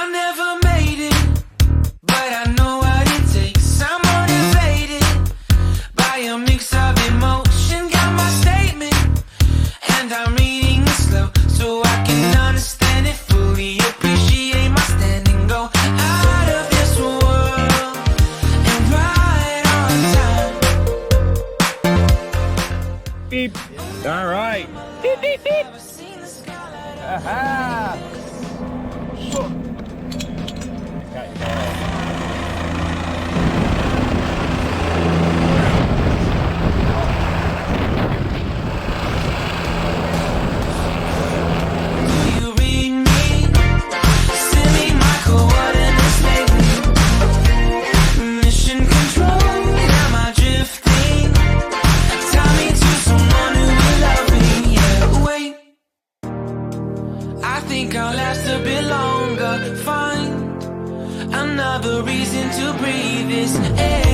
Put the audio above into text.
I never made it, but I know what it takes. I'm motivated by a mix of emotion. Got my statement, and I'm reading it slow so I can understand it fully. Appreciate my standing, go out of this world and right on time. Beep. All right. Beep, beep, beep. Aha. I'll last a bit longer. Find another reason to breathe this air.